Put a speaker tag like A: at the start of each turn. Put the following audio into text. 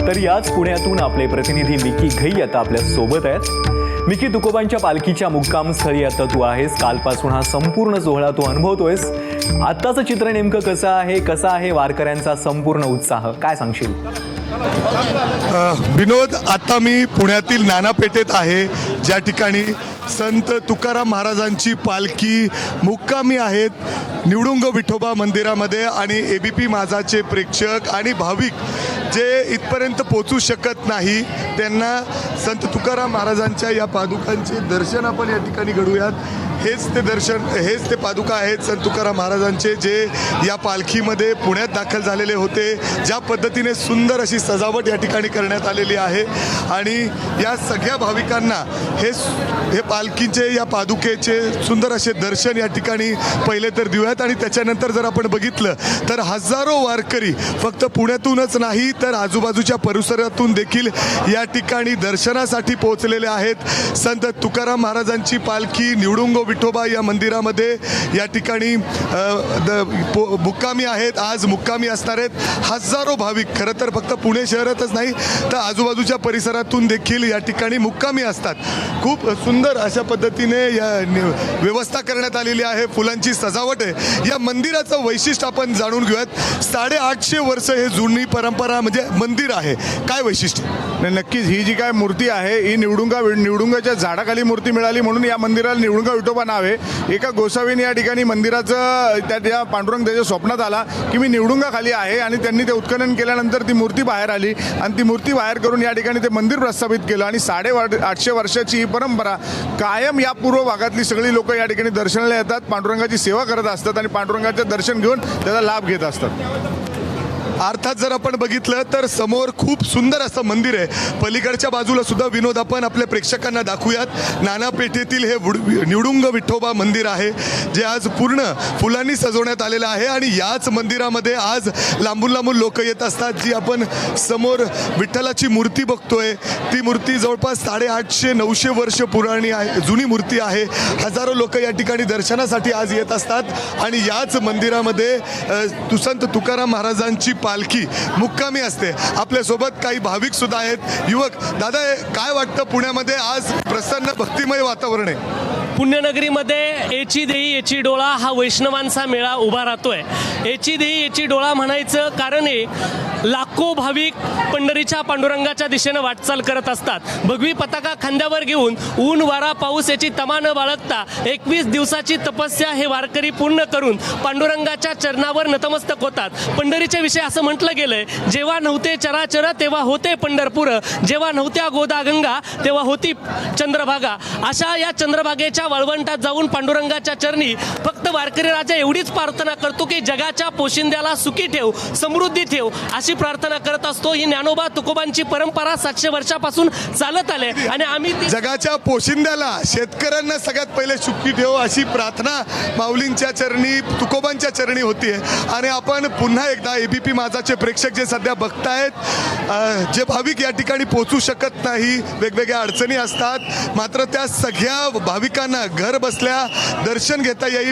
A: तर याच पुण्यातून आपले प्रतिनिधी मिकी घई आता आपल्या सोबत आहेत। मिकी, तुकोबांच्या पालखीच्या मुक्काम स्थळी आता तू आहेस। कालपासून हा संपूर्ण सोहळा तू अनुभवतोयस। आत्ताचं चित्र नेमकं कसं आहे वारकऱ्यांचा संपूर्ण उत्साह काय सांगशील?
B: विनोद, आता मी पुण्यातील नानापेठेत आहे, ज्या ठिकाणी संत तुकाराम महाराजांची पालखी मुक्कामी आहेत निवडुंग विठोबा मंदिरामध्ये। आणि ABP माझाचे प्रेक्षक आणि भाविक जे इथपर्यंत पोचू शकत नाही त्यांना संत तुकाराम महाराजांच्या या पादुकांचे दर्शन आपण या ठिकाणी घडूयात। हेच ते पादुका आहेत संत तुकाराम महाराजांचे, जे या पालखीमध्ये पुण्यात दाखल झालेले होते। ज्या पद्धतीने सुंदर अशी सजावट या ठिकाणी करण्यात आलेली आहे आणि या सगळ्या भाविकांना हे पालखीचे या पादुकेचे सुंदर असे दर्शन या ठिकाणी पहिले तर देऊयात। आणि त्याच्यानंतर जर आपण बघितलं तर हजारो वारकरी फक्त पुण्यातूनच नाही तर आजूबाजूच्या परिसरातून देखील या ठिकाणी दर्शनासाठी पोहोचलेले आहेत। संत तुकाराम महाराजांची पालखी निवडुंग विठोबा या मंदिरामध्ये या ठिकाणी मुक्कामी आहेत, आज मुक्कामी असणार आहेत। हजारो भाविक खरं तर फक्त पुणे शहरातच नाही तर आजूबाजूच्या परिसरातून देखील या ठिकाणी मुक्कामी असतात। खूप सुंदर अशा पद्धतीने या व्यवस्था करण्यात आलेली आहे, फुलांची सजावट आहे। या मंदिराचं वैशिष्ट्य आपण जाणून घेऊयात। 850 वर्ष हे जुनी परंपरा म्हणजे मंदिर आहे, काय वैशिष्ट्य?
C: नक्कीच ही जी काय मूर्ती आहे ही निवडुंगाच्या झाडाखाली मूर्ती मिळाली म्हणून या मंदिराला निवडुंगा विठोबा नाव आहे। एका गोसावीने या ठिकाणी मंदिराचं त्या पांडुरंग त्याच्या स्वप्नात आला की मी निवडुंगा खाली आहे आणि त्यांनी ते उत्खनन केल्यानंतर ती मूर्ती बाहेर आली आणि ती मूर्ती बाहेर करून या ठिकाणी ते मंदिर प्रस्थापित केलं। आणि 850 वर्षाची ही परंपरा कायम या पूर्व भागातली सगळी लोक या ठिकाणी दर्शनाला येतात, पांडुरंगाची सेवा करत असतात आणि पांडुरंगाचे दर्शन घेऊन त्याचा लाभ घेत असतात।
B: अर्थात जर आपण बघितलं तर समोर खूप सुंदर असं मंदिर आहे। पलीकडच्या बाजूला सुद्धा विनोद आपण आपल्या प्रेक्षकांना दाखवूयात। नानापेठेतील हे निवडुंग विठोबा मंदिर आहे, जे आज पूर्ण फुलांनी सजवण्यात आलेलं आहे। आणि याच मंदिरामध्ये आज लांबून लांबून लोक येत असतात। जी आपण समोर विठ्ठलाची मूर्ती बघतोय ती मूर्ती जवळपास 850-900 वर्ष पुराणी आहे, जुनी मूर्ती आहे। हजारो लोक या ठिकाणी दर्शनासाठी आज येत असतात आणि याच मंदिरामध्ये संत तुकाराम महाराजांची पालखी मुक्कामी असते। आपल्यासोबत काही भाविक सुद्धा आहेत। युवक दादा, काय वाटतं पुण्यामध्ये आज प्रसन्न भक्तिमय वातावरण आहे?
D: पुण्यनगरीमध्ये एची देई एची डोळा हा वैष्णवांचा मेळा उभा राहतोय। एची देई एची डोळा म्हणायचं कारण आहे लाखो भाविक पंढरीच्या पांडुरंगाच्या दिशेनं वाटचाल करत असतात। भगवी पताका खांद्यावर घेऊन ऊन वारा पाऊस याची तमा न बाळगता 21 दिवसाची तपस्या हे वारकरी पूर्ण करून पांडुरंगाच्या चरणावर नतमस्तक होतात। पंढरीच्या विषयी असं म्हटलं गेलंय, जेव्हा नव्हते चराचर तेव्हा होते पंढरपूर, जेव्हा नव्हत्या गोदा गंगा तेव्हा होती चंद्रभागा। अशा या चंद्रभागेच्या वळवंटात जाऊन पांडुरंगाच्या चरणी फक्त वारकरी राजा एवढीच प्रार्थना करतो की जगाच्या पोशिंद्याला सुखी ठेव, समृद्धी ठेव अशी प्रार्थना करत असतो। ही ज्ञानोबा तुकोबांची परंपरा 700 वर्षापासून चालत आले आणि आम्ही
B: जगाच्या पोशिंद्याला शेतकऱ्यांना सगळ्यात पहिले सुखी ठेव अशी प्रार्थना माऊलींच्या चरणी तुकोबांच्या चरणी होतीये। आणि आपण पुन्हा एकदा ABP माझाचे प्रेक्षक जे सध्या बघतायत, जे भाविक या ठिकाणी पोहोचू शकत नाही, वेगवेगळ्या अडचणी असतात, मात्र त्या सगळ्या भाविकांना घर बसल्या दर्शन घेता येईल